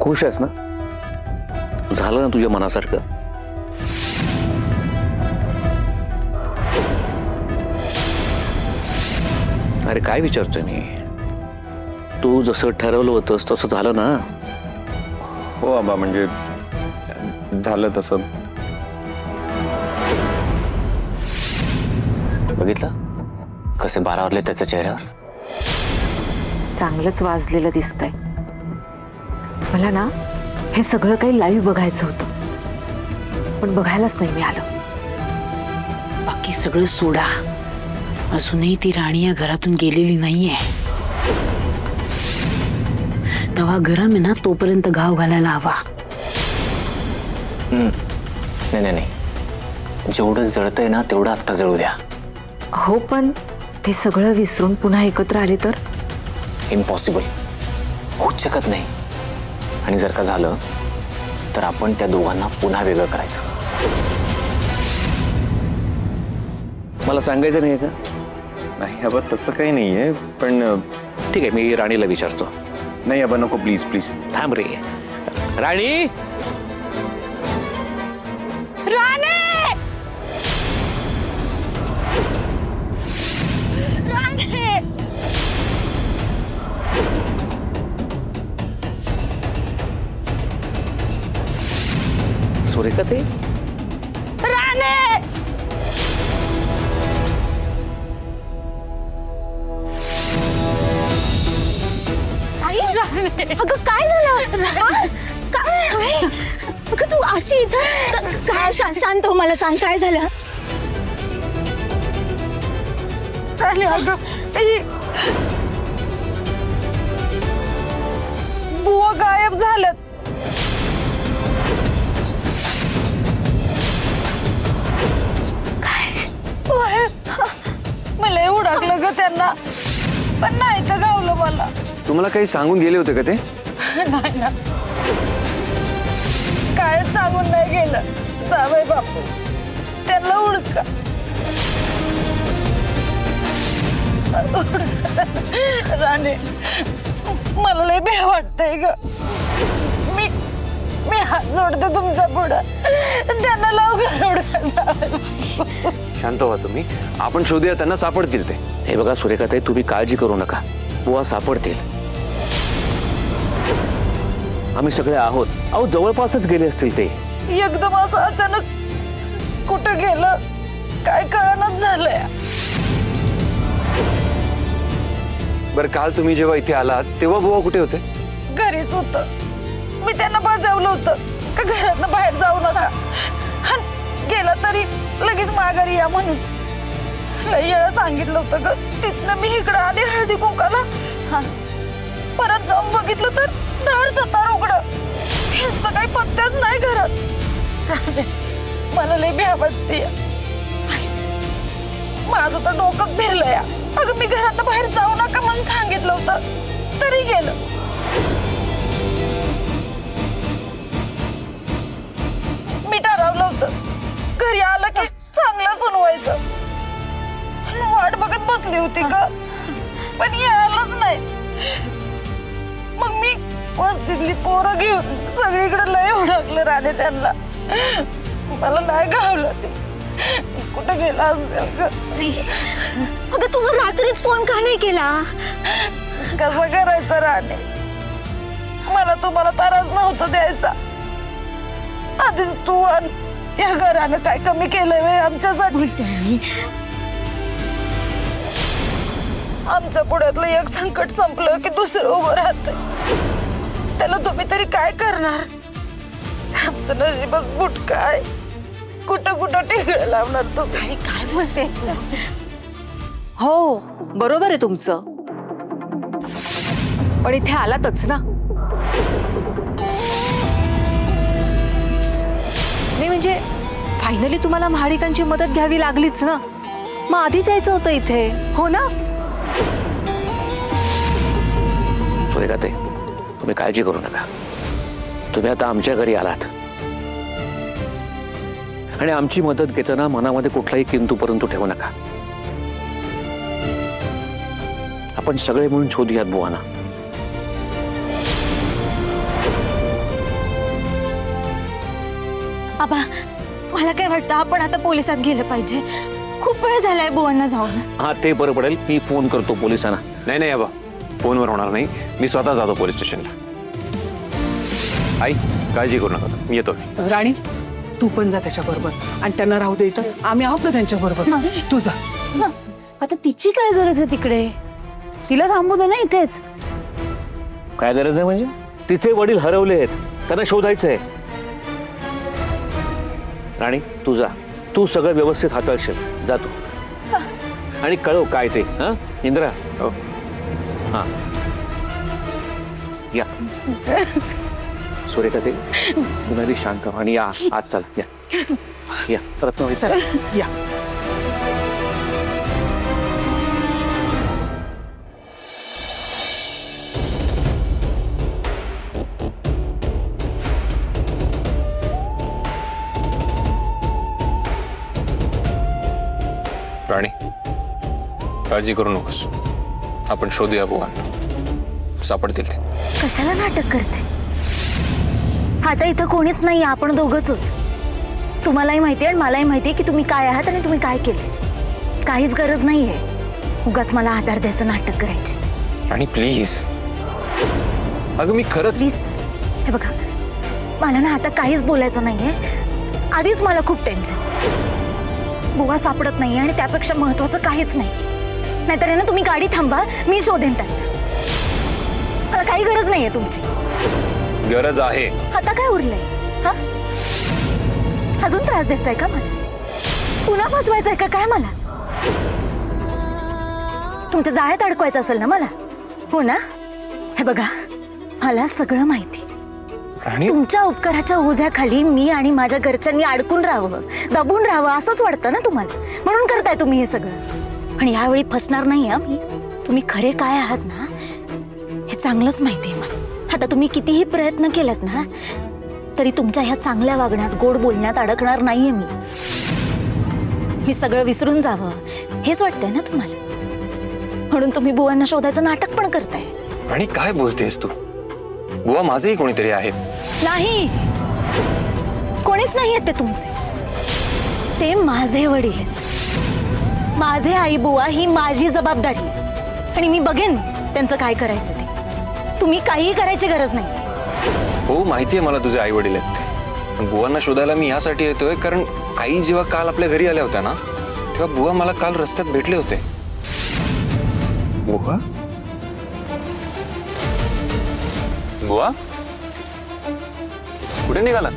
खुश आहेस ना? झालं ना तुझ्या मनासारखं? अरे काय विचारतोय मी? तू जसं ठरवलं होतंस तसं झालं ना? हो आबा, म्हणजे झालं तसं. बघितलं कसे 12 वाजले त्याच्या चेहऱ्यावर. चांगलंच वाजलेलं दिसतंय. मला ना हे सगळं काही लाईव्ह बघायचं होतं, पण बघायलाच नाही मिळालं. बाकी सगळं सोडा, अजूनही ती राणी या घरातून गेलेली नाहीये. तेव्हा गरम आहे ना, तोपर्यंत घाव घालायला हवा. नाही नाही नाही, जेवढं जळतंय ना तेवढं आता जळू द्या. हो, पण ते सगळं विसरून पुन्हा एकत्र आले तर? इम्पॉसिबल, होऊच शकत नाही. आणि जर का झालं तर आपण त्या दोघांना पुन्हा वेगळं करायचं. मला सांगायचं नाही का? नाही आबा, तसं काही नाहीये, पण ठीक आहे, मी राणीला विचारतो. नाही आबा, नको, प्लीज प्लीज. थांब रे राणी. सुरेखा ते अगं काय झालं? काय? अगं तू अशी इथं काय? शांत हो, मला सांग काय झालं? बुवा गायब झालं. काय? मला उडाकलं ग त्यांना, पण नाही तर गावलं मला. तुम्हाला काही सांगून गेले होते का ते? नाही ना, काय सांगून नाही गेलं. जावई बापू त्यांना उडका. राणे, मला लय भ्या वाटतंय ग. मी हात जोडते तुमच्या पुढं, त्यांना लवकर उडका. जावई बापू, शांत व्हा तुम्ही, आपण शोधूया, त्यांना सापडतील ते. हे बघा सुरेखाताई, तुम्ही काळजी करू नका, बुवा सापडतील. आम्ही सगळे आहोत. अहो जवळपासच गेले असतील ते. एकदम असं अचानक कुठं गेलं काय कळणच झालंय. बरं, काल तुम्ही जेव्हा इथे आलात तेव्हा बुवा कुठे होते? घरीच होत. मी त्यांना बजावलं होतं का घरातनं बाहेर जाऊ नका, गेला तरी लगेच माघारी या म्हणून. लय वेळा सांगितलं होतं ग. तिथनं मी इकडं आले हळदी कुंकाला. परत जाऊन बघितलं तर धड सतार उघडं. ह्यांचा काही पत्त्याच नाही घरात. मला लय भ्या वाटते. माझं तर डोकंच फिरलंय. अगं मी घरात बाहेर जाऊ नका म्हणून सांगितलं होतं, तरी गेलं. मी ठरवलं होतं घरी आलं की चांगलं सुनवायचं. वाट बघत बसली होती ग, पण यायलाच नाही. मग मी वस्तीतली पोरं घेऊन सगळीकडे लय ओळखलं राणे त्यांना. मला नाही गावलं ते. कुठं गेला असेल ग. अगं तू रात्रीच फोन का नाही केला? कसं करायचं राणे, मला तुम्हाला त्रास नव्हता द्यायचा. आधीच तू आणि या घरानं काय कमी केलंय वे आमच्यासाठी? आमच्या पुढ्यातलं एक संकट संपलं की दुसरं उभं राहतंय. त्याला तुम्ही तरी काय करणार? आमचं नशीबच बुटका आहे. कुठं कुठं टिकळं लावणार तुम्ही? काय बोलते? हो, बरोबर आहे तुमचं, पण इथे आलातच ना. नाही म्हणजे फायनली तुम्हाला महाडिकांची मदत घ्यावी लागलीच ना. मग आधी जायचं होतं इथे, हो ना? सुरेखाताई, तुम्ही काळजी करू नका. तुम्ही आता आमच्या घरी आलात आणि आमची मदत घेताना मनामध्ये कुठलाही किंतु परंतु ठेवू नका. आपण सगळे मिळून शोधूयात बुवाना. आबा मला काय वाटतं आपण आता पोलिसात गेलं पाहिजे. खूप वेळ झालाय बुवांना जाऊन. हा ते बरं पडेल. मी फोन करतो पोलिसांना. नाही नाही आबा, फोनवर होणार नाही. मी स्वतः जातो पोलीस स्टेशनला. आई काळजी करू नका, मी येतो. राणी तू पण जा त्याच्याबरोबर आणि त्यांना राहू दे इथं. आम्ही आहोत ना त्यांच्याबरोबर. तू जा. आता तिची काय गरज आहे तिकडे? तिला थांबू दे ना इथेच. काय गरज आहे म्हणजे? तिचे वडील हरवले आहेत, त्यांना शोधायचंय. राणी तू जा, तू सगळं व्यवस्थित हाताळशील. जा तू आणि कळव काय ते. हा इंद्रा. हो. हा या सुरेखा ते तुम्ही आधी शांत व्हा आणि या आज चाल. या रत्नावली. चल या. राणी काळजी करू नकोस. आपण शोधूया बुवांना, सापडतील ते. कशाला नाटक करताय? आता इथं कोणीच नाही, आपण दोघंच आहोत. तुम्हालाही माहिती आहे आणि मलाही माहिती आहे की तुम्ही काय आहात आणि तुम्ही काय केलं. काहीच गरज नाहीये उगाच मला आधार द्यायचं नाटक करायचे. राणी प्लीज. अगं मी खरंच. प्लीज हे बघा, मला ना आता काहीच बोलायचं नाहीये. आधीच मला खूप टेन्शन. बुवा सापडत नाहीये आणि त्यापेक्षा महत्वाचं काहीच नाही. नाहीतर आहे ना तुम्ही गाडी थांबवा, मी शोधेन त्यांना. मला काही गरज नाहीये तुमची. गरज आहे. आता काय उरलंय? हा अजून त्रास द्यायचाय का मला? पुन्हा फसवायचंय का काय मला? तुमच्या जाळ्यात अडकवायचं असेल ना मला, हो ना? हे बघा, मला सगळं माहिती. राणी तुमच्या उपकाराच्या ओझ्याखाली मी आणि माझ्या घरच्यांनी अडकून राहावं, दबून राहावं असंच वाटतं ना तुम्हाला, म्हणून करताय तुम्ही हे सगळं. पण यावेळी फसणार नाही मी. तुम्ही खरे काय आहात ना हे चांगलंच माहिती आहे मला. आता तुम्ही कितीही प्रयत्न केलात ना तरी तुमच्या ह्या चांगल्या वागण्यात, गोड बोलण्यात अडकणार नाहीये मी. मी सगळं विसरून जावं हेच वाटतंय ना तुम्हाला, म्हणून तुम्ही बुवांना शोधायचं नाटक पण करताय. राणी काय बोलतेस तू? बुवा माझेही कोणीतरी आहेत. नाही, कोणीच नाही आहेत ते तुमचे. ते माझे वडील आहेत. माझे आई बुवा ही माझी जबाबदारी आहे आणि मी बघेन त्यांचं काय करायचं ते. तुम्ही काहीही करायची गरज नाही. हो माहितीये मला तुझे आई वडील आहेत ते. पण बुवांना शोधायला मी यासाठी येतोय कारण आई जेव्हा काल आपल्या घरी आल्या होत्या ना तेव्हा बुवा मला काल रस्त्यात भेटले होते. बुवा बुवा कुठे निघाला?